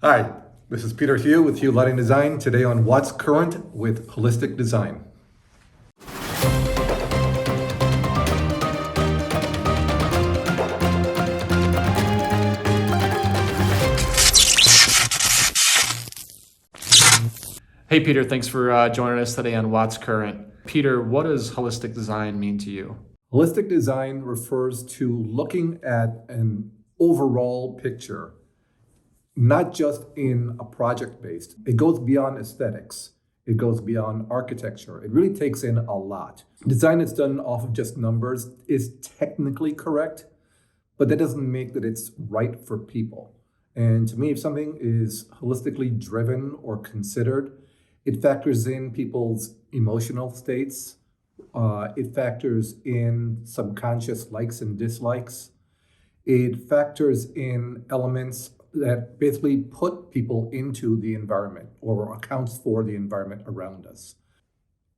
Hi, this is Peter Hugh with Hugh Lighting Design, today on What's Current with Holistic Design. Hey, Peter, thanks for joining us today on What's Current. Peter, what does holistic design mean to you? Holistic design refers to looking at an overall picture, not just in a project based. It goes beyond aesthetics. It goes beyond architecture. It really takes in a lot. Design that's done off of just numbers is technically correct, but that doesn't make that it's right for people. And to me, if something is holistically driven or considered, it factors in people's emotional states. It factors in subconscious likes and dislikes. It factors in elements that basically put people into the environment or accounts for the environment around us.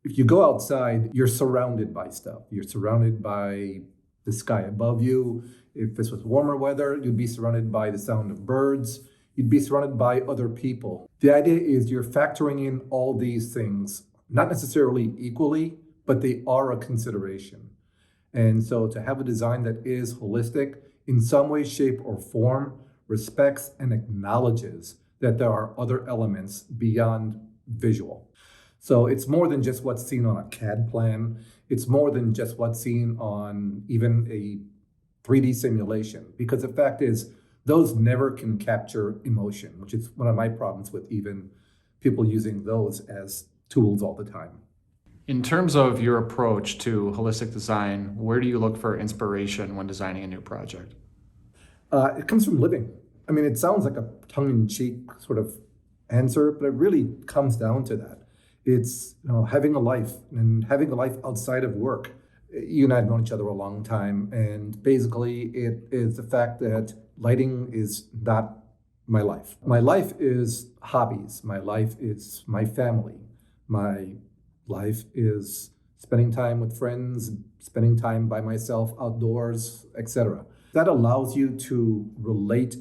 If you go outside, you're surrounded by stuff. You're surrounded by the sky above you. If this was warmer weather, you'd be surrounded by the sound of birds. You'd be surrounded by other people. The idea is you're factoring in all these things, not necessarily equally, but they are a consideration. And so to have a design that is holistic in some way, shape, or form respects and acknowledges that there are other elements beyond visual. So it's more than just what's seen on a CAD plan. It's more than just what's seen on even a 3D simulation, because the fact is, those never can capture emotion, which is one of my problems with even people using those as tools all the time. In terms of your approach to holistic design, where do you look for inspiration when designing a new project? It comes from living. I mean, it sounds like a tongue-in-cheek sort of answer, but it really comes down to that. It's having a life and having a life outside of work. You and I have known each other a long time, and basically it is the fact that lighting is not my life. My life is hobbies. My life is my family. My life is spending time with friends, spending time by myself outdoors, etc. That allows you to relate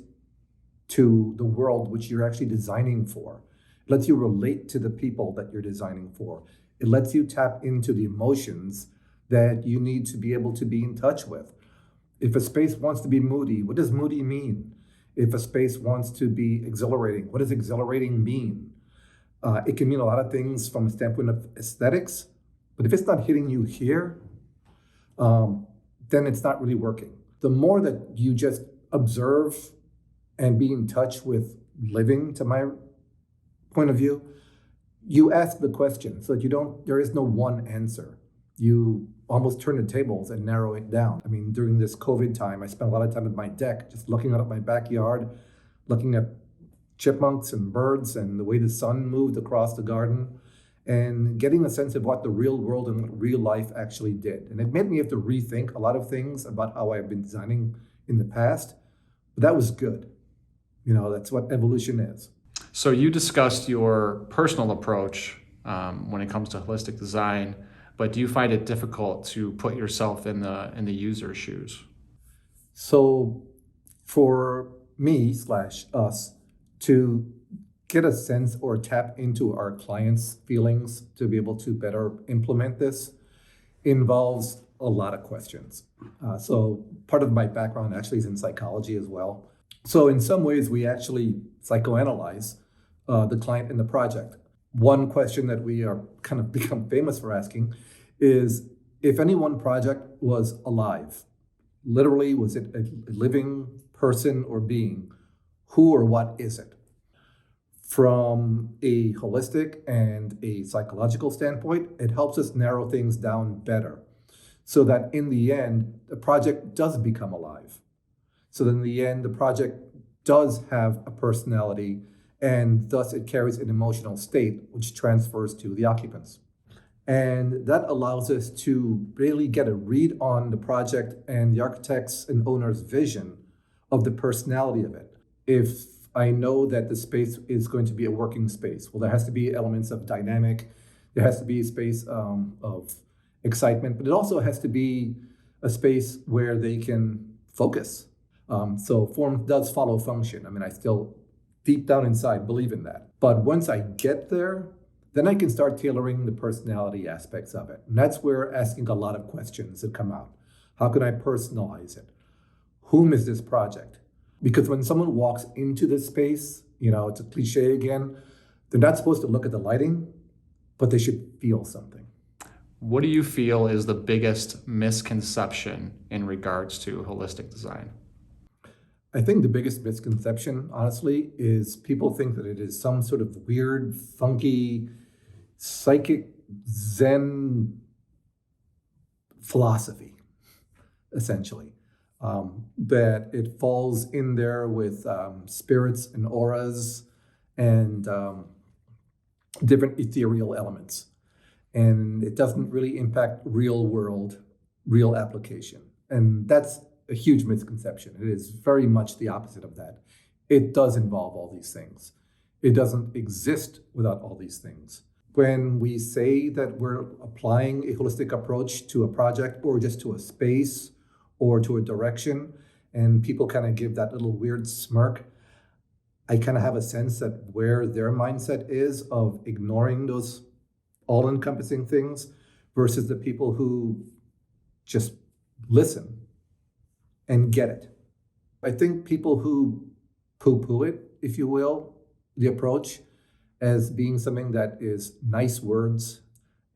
to the world which you're actually designing for. It lets you relate to the people that you're designing for. It lets you tap into the emotions that you need to be able to be in touch with. If a space wants to be moody, what does moody mean? If a space wants to be exhilarating, what does exhilarating mean? It can mean a lot of things from a standpoint of aesthetics, but if it's not hitting you here, then it's not really working. The more that you just observe and be in touch with living, to my point of view, you ask the question so that there is no one answer. You almost turn the tables and narrow it down. I mean, during this COVID time, I spent a lot of time at my deck, just looking out at my backyard, looking at chipmunks and birds and the way the sun moved across the garden, and getting a sense of what the real world and what real life actually did. And it made me have to rethink a lot of things about how I've been designing in the past, but that was good. That's what evolution is. So you discussed your personal approach when it comes to holistic design, but do you find it difficult to put yourself in the user's shoes? So for me / us to get a sense or tap into our clients' feelings to be able to better implement this involves a lot of questions. So part of my background actually is in psychology as well. So in some ways, we actually psychoanalyze the client in the project. One question that we are kind of become famous for asking is, if any one project was alive, literally, was it a living person or being, who or what is it? From a holistic and a psychological standpoint, it helps us narrow things down better so that in the end, the project does become alive. So then in the end, the project does have a personality, and thus it carries an emotional state, which transfers to the occupants. And that allows us to really get a read on the project and the architect's and owner's vision of the personality of it. If I know that the space is going to be a working space, well, there has to be elements of dynamic, there has to be a space of excitement, but it also has to be a space where they can focus. So form does follow function. I mean, I still deep down inside believe in that. But once I get there, then I can start tailoring the personality aspects of it. And that's where asking a lot of questions that come out. How can I personalize it? Whom is this project? Because when someone walks into this space, it's a cliche again, they're not supposed to look at the lighting, but they should feel something. What do you feel is the biggest misconception in regards to holistic design? I think the biggest misconception, honestly, is people think that it is some sort of weird, funky, psychic Zen philosophy, essentially. That it falls in there with spirits and auras and different ethereal elements. And it doesn't really impact real world, real application. And that's a huge misconception. It is very much the opposite of that. It does involve all these things. It doesn't exist without all these things. When we say that we're applying a holistic approach to a project or just to a space or to a direction, and people kind of give that little weird smirk, I kind of have a sense that where their mindset is of ignoring those all-encompassing things versus the people who just listen and get it. I think people who poo-poo it, if you will, the approach as being something that is nice words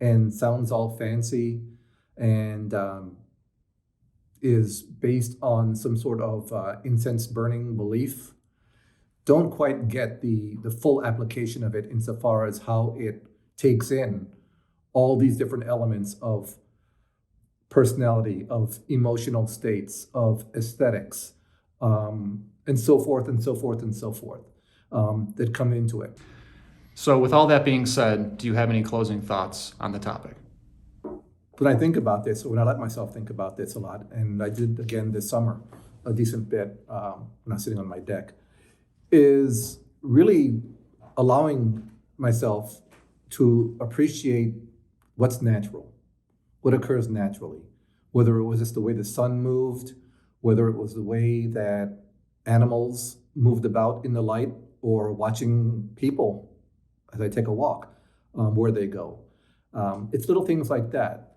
and sounds all fancy and is based on some sort of incense burning belief, don't quite get the full application of it insofar as how it takes in all these different elements of personality, of emotional states, of aesthetics, and so forth and so forth and so forth that come into it. So with all that being said, do you have any closing thoughts on the topic? When I think about this, or when I let myself think about this a lot, and I did again this summer a decent bit when I was sitting on my deck, is really allowing myself to appreciate what's natural, what occurs naturally, whether it was just the way the sun moved, whether it was the way that animals moved about in the light, or watching people as I take a walk, where they go. It's little things like that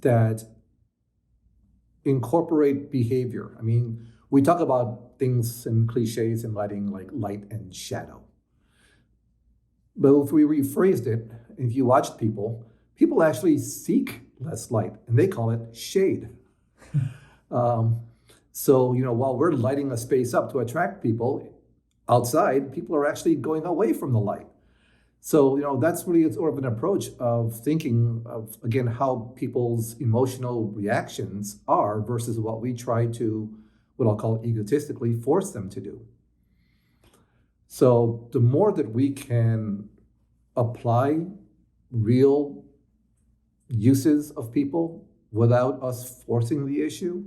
that incorporate behavior. I mean, we talk about things and cliches in lighting like light and shadow. But if we rephrased it, if you watched people actually seek less light, and they call it shade. So, while we're lighting a space up to attract people outside, people are actually going away from the light. So, that's really sort of an approach of thinking of, again, how people's emotional reactions are versus what we try to, what I'll call egotistically, force them to do. So the more that we can apply real uses of people without us forcing the issue,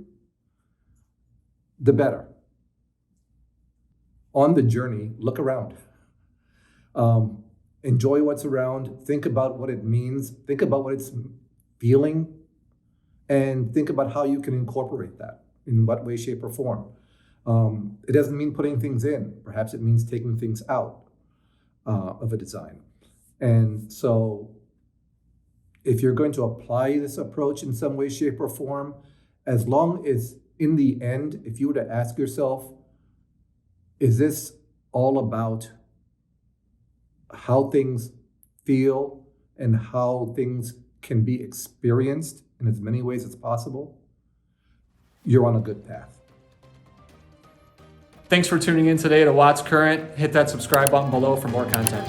the better. On the journey, look around. Enjoy what's around, think about what it means, think about what it's feeling, and think about how you can incorporate that, in what way, shape, or form. It doesn't mean putting things in. Perhaps it means taking things out of a design. And so if you're going to apply this approach in some way, shape, or form, as long as in the end, if you were to ask yourself, is this all about how things feel and how things can be experienced in as many ways as possible, you're on a good path. Thanks for tuning in today to Watts Current. Hit that subscribe button below for more content.